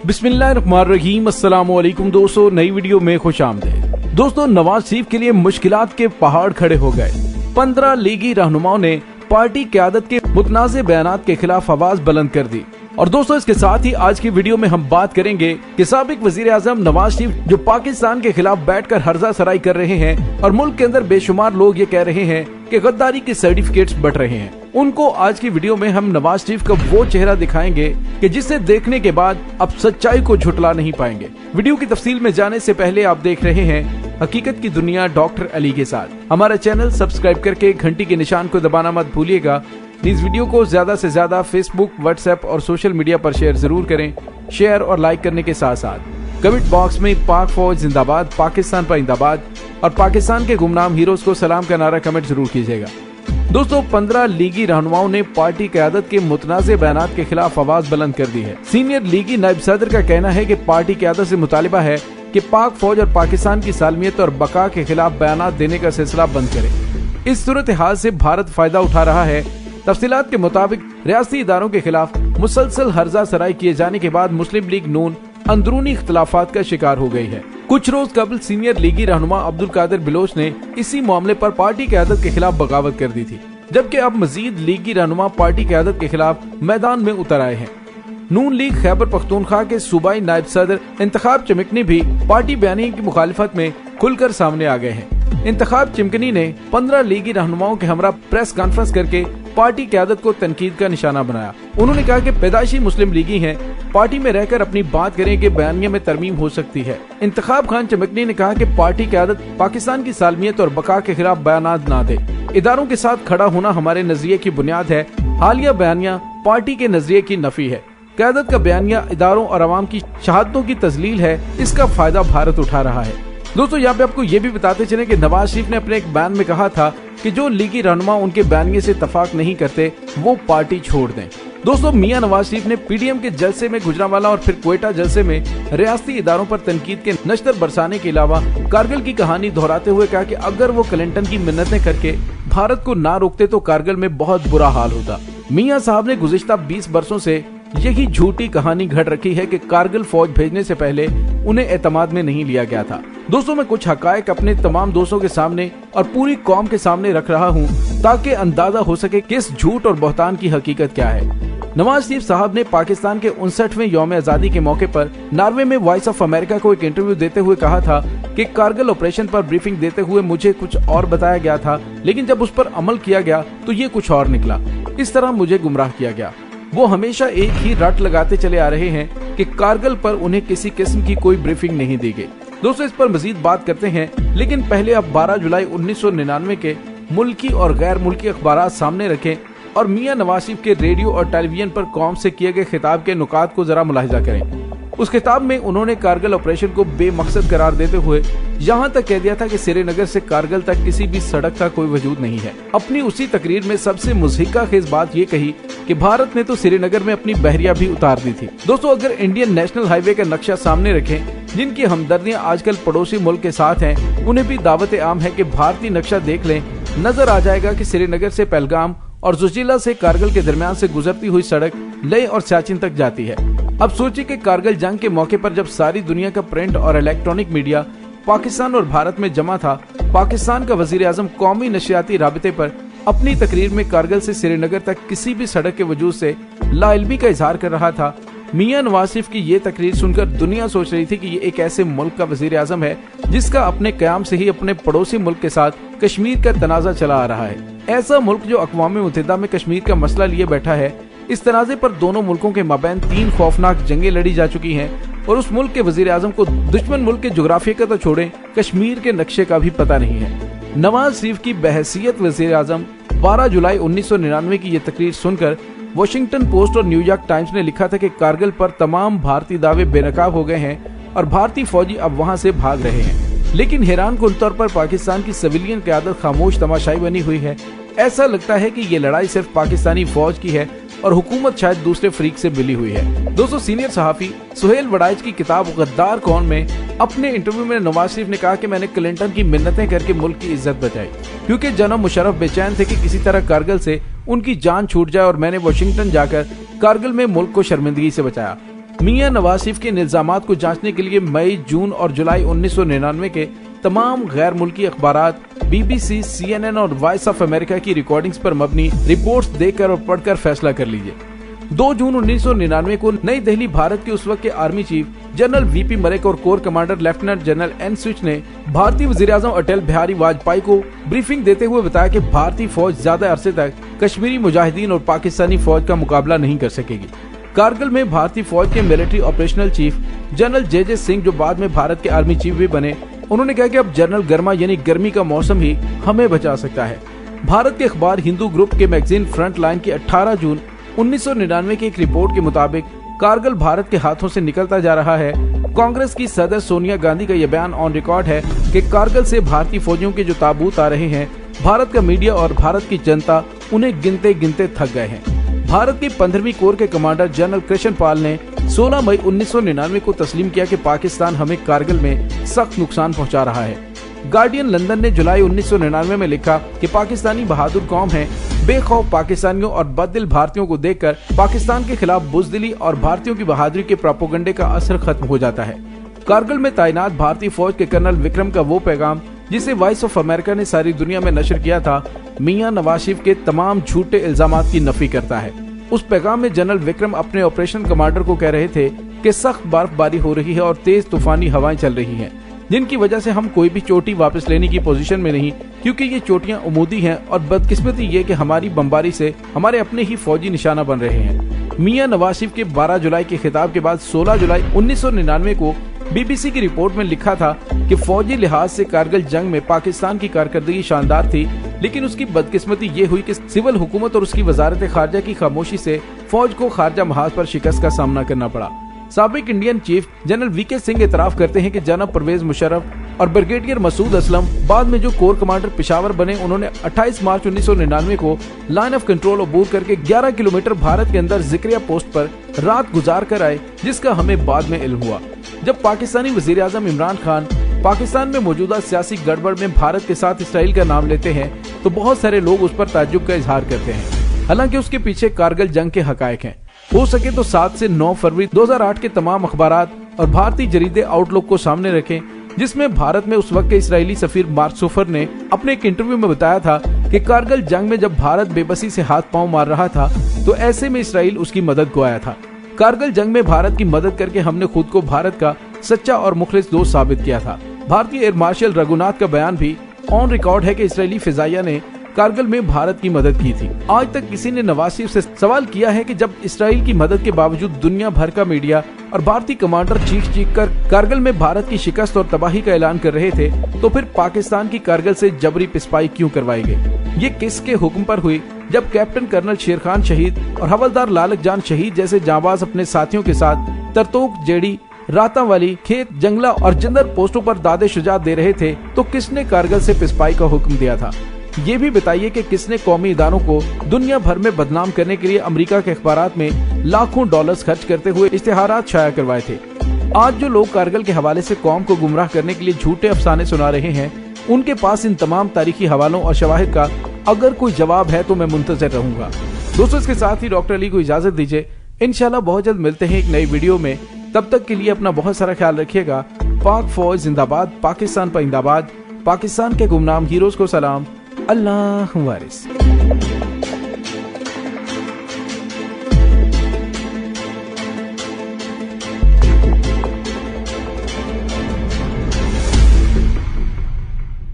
बिस्मिल्लाहिर्रहमानिर्रहीम। अस्सलाम वालेकुम दोस्तों, नई वीडियो में खुश आमदीद। दोस्तों, नवाज शरीफ के लिए मुश्किलात के पहाड़ खड़े हो गए। 15 लीगी रहनुमाओं ने पार्टी क़यादत के मुतनाज़े बयानात के खिलाफ आवाज बुलंद कर दी। और दोस्तों, इसके साथ ही आज की वीडियो में हम बात करेंगे कि साबिक वजीर आज़म नवाज शरीफ जो पाकिस्तान के खिलाफ बैठकर हर्जा सराई कर रहे हैं और मुल्क के अंदर बेशुमार लोग ये कह रहे हैं कि गद्दारी के सर्टिफिकेट्स बंट रहे हैं, उनको आज की वीडियो में हम नवाज शरीफ का वो चेहरा दिखाएंगे कि जिसे देखने के बाद अब सच्चाई को झुटला नहीं पाएंगे। वीडियो की तफसील में जाने से पहले आप देख रहे हैं हकीकत की दुनिया डॉक्टर अली के साथ। हमारा चैनल सब्सक्राइब करके घंटी के निशान को दबाना मत भूलिएगा। इस वीडियो को ज्यादा से ज्यादा फेसबुक, व्हाट्सएप और सोशल मीडिया पर शेयर जरूर करें। शेयर और लाइक करने के साथ साथ कमेंट बॉक्स में पाक फौज जिंदाबाद, पाकिस्तान पाइंदाबाद और पाकिस्तान के गुमनाम हीरोज को सलाम का नारा कमेंट जरूर कीजिएगा। दोस्तों, 15 लीगी रहनुमाओं ने पार्टी क़यादत के मुतनाज़े बयानात के खिलाफ आवाज बुलंद कर दी है। सीनियर लीगी नायब सदर का कहना है कि पार्टी क़यादत से मुतालिबा है कि पाक फौज और पाकिस्तान की सालमियत और बका के खिलाफ बयानात देने का सिलसिला बंद करे। इस सूरत हाल से भारत फायदा उठा रहा है। तफसीलात के मुताबिक रियासती इदारों के खिलाफ मुसलसल हर्जा सराई किए जाने के बाद मुस्लिम लीग नून अंदरूनी इख्तलाफात का शिकार हो गई है। कुछ रोज कबल सीनियर लीगी रहनुमा अब्दुल कादिर बिलोच ने इसी मामले पर पार्टी क़यादत के खिलाफ बगावत कर दी थी, जबकि अब मजीद लीगी रहनुमा पार्टी क़यादत के खिलाफ मैदान में उतर आए हैं। नून लीग खैबर पख्तूनख्वा के सूबाई नायब सदर इंतखाब चिमकनी भी पार्टी बयानी की मुखालिफत में खुलकर सामने आ गए हैं। इंतखाब चिमकनी ने 15 लीगी रहनुमाओं के हमरा प्रेस कॉन्फ्रेंस करके पार्टी क़यादत को तनकीद का निशाना बनाया। उन्होंने कहा कि पैदाइशी मुस्लिम लीगी हैं, पार्टी में रहकर अपनी बात करें कि बयानिया में तरमीम हो सकती है। इंतखाब खान चिमकनी ने कहा कि पार्टी क़यादत पाकिस्तान की सालमियत और बका के खिलाफ बयानात ना दे। इदारों के साथ खड़ा होना हमारे नजरिए की बुनियाद है। हालिया बयानिया पार्टी के नजरिए की नफी है। क़यादत का बयानिया इदारों और अवाम की शहादतों की तजलील है। इसका फायदा भारत उठा रहा है। दोस्तों, यहाँ पे आपको ये भी बताते चले कि नवाज शरीफ ने अपने एक बयान में कहा था कि जो लीगी रहनुमा उनके बयानिए से इत्तफाक नहीं करते वो पार्टी छोड़ दें। दोस्तों, मियां नवाज शरीफ ने पीडीएम के जलसे में गुजरांवाला और फिर क्वेटा जलसे में रियासती इदारों पर तनकीद के नश्तर बरसाने के अलावा कारगिल की कहानी दोहराते हुए कहा कि अगर वो क्लिंटन की मिन्नतें करके भारत को ना रोकते तो कारगिल में बहुत बुरा हाल होता। मियां साहब ने गुज़िश्ता 20 बरसों से यही झूठी कहानी घड़ रखी है कि कारगिल फौज भेजने से पहले उन्हें एतमाद में नहीं लिया गया था। दोस्तों, मैं कुछ हकायक अपने तमाम दोस्तों के सामने और पूरी कौम के सामने रख रहा हूँ ताकि अंदाजा हो सके कि इस झूठ और बहतान की हकीकत क्या है। नवाज शरीफ साहब ने पाकिस्तान के 59वें यौम आज़ादी के मौके पर नॉर्वे में वॉइस ऑफ अमेरिका को एक इंटरव्यू देते हुए कहा था कि कारगिल ऑपरेशन पर ब्रीफिंग देते हुए मुझे कुछ और बताया गया था, लेकिन जब उस पर अमल किया गया तो ये कुछ और निकला। इस तरह मुझे गुमराह किया गया। वो हमेशा एक ही रट लगाते चले आ रहे हैं कि कारगिल पर उन्हें किसी किस्म की कोई ब्रीफिंग नहीं दी गई। दोस्तों, इस पर मजीद बात करते हैं, लेकिन पहले अब 12 जुलाई 1999 के मुल्की और गैर मुल्की अखबारात सामने रखें और मियां नवाज शरीफ के रेडियो और टेलीविजन पर कौम से किए गए खिताब के नुकात को जरा मुलाहिजा करें। उस खिताब में उन्होंने कारगिल ऑपरेशन को बेमकसद करार देते हुए यहाँ तक कह दिया था कि श्रीनगर से कारगिल तक किसी भी सड़क का कोई वजूद नहीं है। अपनी उसी तकरीर में सबसे मुज़हिका खेज बात ये कही कि भारत ने तो श्रीनगर में अपनी बहरिया भी उतार दी थी। दोस्तों, अगर इंडियन नेशनल हाईवे का नक्शा सामने रखें, जिनकी हमदर्दियां आजकल पड़ोसी मुल्क के साथ हैं, उन्हें भी दावत आम है कि भारतीय नक्शा देख लें। नजर आ जाएगा कि श्रीनगर से पहलगाम और जुजिला से कारगिल के दरमियान से गुजरती हुई सड़क लेह और सियाचिन तक जाती है। अब सोचिए कि कारगिल जंग के मौके पर जब सारी दुनिया का प्रिंट और इलेक्ट्रॉनिक मीडिया पाकिस्तान और भारत में जमा था, पाकिस्तान का वजीर आजम कौमी नशियाती राबिते पर अपनी तकरीर में कारगिल से श्रीनगर तक किसी भी सड़क के वजूद से लाइल्मी का इजहार कर रहा था। मियां नवाज शरीफ की ये तकरीर सुनकर दुनिया सोच रही थी कि ये एक ऐसे मुल्क का वजीर आजम है जिसका अपने कयाम से ही अपने पड़ोसी मुल्क के साथ कश्मीर का तनाजा चला आ रहा है। ऐसा मुल्क जो अक़वाम मुत्तहिदा में कश्मीर का मसला लिए बैठा है। इस तनाजे पर दोनों मुल्कों के माबैन 3 खौफनाक जंगें लड़ी जा चुकी हैं और उस मुल्क के वजीर आजम को दुश्मन मुल्क के जोग्राफिया का तो छोड़े, कश्मीर के नक्शे का भी पता नहीं है। नवाज शरीफ की बहसीयत वजीर आजम 12 जुलाई 1999 की ये तकरीर सुनकर वॉशिंगटन पोस्ट और न्यूयॉर्क टाइम्स ने लिखा था कि कारगिल पर तमाम भारतीय दावे बेनकाब हो गए हैं और भारतीय फौजी अब वहां से भाग रहे हैं। लेकिन हैरान कुन तौर पर पाकिस्तान की सिविलियन क़यादत खामोश तमाशाई बनी हुई है। ऐसा लगता है कि ये लड़ाई सिर्फ पाकिस्तानी फौज की है और हुकूमत शायद दूसरे फरीक से मिली हुई है। दोस्तों, सीनियर सहाफी सुहेल वड़ाइच की किताब गद्दार कौन में अपने इंटरव्यू में नवाज शरीफ ने कहा कि मैंने क्लिंटन की मिन्नतें करके मुल्क की इज्जत बचाई, क्योंकि जनाब मुशर्रफ बेचैन थे कि किसी तरह कारगिल से उनकी जान छूट जाए और मैंने वाशिंगटन जाकर कारगिल में मुल्क को शर्मिंदगी से बचाया। मियां नवाज शरीफ के इल्जामात को जांचने के लिए मई, जून और जुलाई 1999 के तमाम गैर मुल्की अखबारात, BBC, CNN और वॉइस ऑफ अमेरिका की रिकॉर्डिंग्स पर मबनी रिपोर्ट्स देखकर और पढ़कर फैसला कर लीजिए। 2 जून 1999 को नई दिल्ली भारत के उस वक्त के army chief general VP Malik और corps commander lieutenant general N स्विच ने भारतीय वज़ीर-ए-आज़म अटल बिहारी वाजपेयी को ब्रीफिंग देते हुए बताया कि भारतीय फौज ज्यादा अरसे तक कश्मीरी मुजाहिदीन और पाकिस्तानी फौज का मुकाबला नहीं कर सकेगी। कारगिल में भारतीय फौज के military operational chief general JJ Singh, जो बाद में भारत के आर्मी चीफ भी बने, उन्होंने कहा कि अब जनरल गर्मा यानी गर्मी का मौसम ही हमें बचा सकता है। भारत के अखबार हिंदू ग्रुप के मैगजीन फ्रंट लाइन की 18 जून 1999 की एक रिपोर्ट के मुताबिक कारगिल भारत के हाथों से निकलता जा रहा है। कांग्रेस की सदर सोनिया गांधी का यह बयान ऑन रिकॉर्ड है कि कारगिल से भारतीय फौजियों के जो ताबूत आ रहे हैं, भारत का मीडिया और भारत की जनता उन्हें गिनते गिनते थक गए हैं। भारत की 15वीं कोर के कमांडर जनरल कृष्ण पाल ने 16 मई 1999 को तस्लीम किया कि पाकिस्तान हमें कारगिल में सख्त नुकसान पहुंचा रहा है। गार्डियन लंदन ने जुलाई 1999 में लिखा कि पाकिस्तानी बहादुर कौम है, बेखौफ पाकिस्तानियों और बददिल भारतीयों को देखकर पाकिस्तान के खिलाफ बुज़दिली और भारतीयों की बहादुरी के प्रोपेगेंडे का असर खत्म हो जाता है। कारगिल में तैनात भारतीय फौज के कर्नल विक्रम का वो पैगाम जिसे वॉइस ऑफ अमेरिका ने सारी दुनिया में नशर किया था, मियां नवाज शरीफ के तमाम झूठे इल्जामात की नफी करता है। उस पैगाम में जनरल विक्रम अपने ऑपरेशन कमांडर को कह रहे थे कि सख्त बर्फबारी हो रही है और तेज तूफानी हवाएं चल रही हैं, जिनकी वजह से हम कोई भी चोटी वापस लेने की पोजीशन में नहीं, क्योंकि ये चोटियां उमूदी हैं और बदकिस्मती ये कि हमारी बमबारी से हमारे अपने ही फौजी निशाना बन रहे हैं। मियां नवाज शरीफ के 12 जुलाई के खिताब के बाद 16 जुलाई 1999 को BBC की रिपोर्ट में लिखा था कि फौजी लिहाज से कारगिल जंग में पाकिस्तान की कारकर्दगी शानदार थी, लेकिन उसकी बदकिस्मती ये हुई कि सिविल हुकूमत और उसकी वजारत खारजा की खामोशी से फौज को खारजा महाज पर शिकस्त का सामना करना पड़ा। साबिक Indian chief general VK Singh एतराफ करते हैं कि जनाब परवेज मुशर्रफ और ब्रिगेडियर मसूद असलम, बाद में जो कोर कमांडर पेशावर बने, उन्होंने 28 मार्च 1999 को लाइन ऑफ कंट्रोल अबूर करके 11 किलोमीटर भारत के अंदर जिक्रिया पोस्ट पर रात गुजार कर आए, जिसका हमें बाद में इल्म हुआ। जब पाकिस्तानी वज़ीर-ए-आज़म इमरान खान पाकिस्तान में मौजूदा सियासी गड़बड़ में भारत के साथ इसराइल का नाम लेते हैं, तो बहुत सारे लोग उस पर ताज्जुब का इजहार करते हैं। हालांकि उसके पीछे कारगिल जंग के हकायक हैं। हो सके तो 7 से 9 फरवरी 2008 के तमाम अखबारात और भारतीय जरीदे आउटलुक को सामने रखें, जिसमें भारत में उस वक्त के इजरायली सफीर मार्क सोफर ने अपने एक इंटरव्यू में बताया था कि कारगिल जंग में जब भारत बेबसी से हाथ पांव मार रहा था, तो ऐसे में इसराइल उसकी मदद को आया था। कारगिल जंग में भारत की मदद करके हमने खुद को भारत का सच्चा और मुखलिस दोस्त साबित किया था। भारतीय एयर मार्शल रघुनाथ का बयान भी ऑन रिकॉर्ड है कि इसराइली फिजाइया ने कारगिल में भारत की मदद की थी। आज तक किसी ने नवाज शरीफ से सवाल किया है कि जब इसराइल की मदद के बावजूद दुनिया भर का मीडिया और भारतीय कमांडर चीख कर कारगिल में भारत की शिकस्त और तबाही का ऐलान कर रहे थे, तो फिर पाकिस्तान की कारगिल से जबरी पिस्पाई क्यों करवाई गई? ये किसके हुक्म पर हुई जब कैप्टन कर्नल शेर खान शहीद और हवलदार लालक जान शहीद जैसे जांबाज अपने साथियों के साथ तरतोक, जेडी, रातावाली, खेत, जंगला और जंदर पोस्टों पर दादे शुजात दे रहे थे, तो किसने कारगिल से पिस्पाई का हुक्म दिया था? ये भी बताइए कि किसने कौमी इदारों को दुनिया भर में बदनाम करने के लिए अमेरिका के अखबारात में लाखों डॉलर्स खर्च करते हुए इश्तिहारात शाया करवाए थे? आज जो लोग कारगिल के हवाले से कौम को गुमराह करने के लिए झूठे अफसाने सुना रहे हैं, उनके पास इन तमाम तारीखी हवालों और शवाहिद का अगर कोई जवाब है तो मैं मुंतज़िर रहूंगा। दोस्तों, इसके साथ ही डॉक्टर अली को इजाजत दीजिए। इंशाल्लाह बहुत जल्द मिलते हैं एक नई वीडियो में। तब तक के लिए अपना बहुत सारा ख्याल रखिएगा। पाक फौज जिंदाबाद, पाकिस्तान परिंदाबाद, पाकिस्तान के गुमनाम हीरोज को सलाम। अल्लाह वारिस।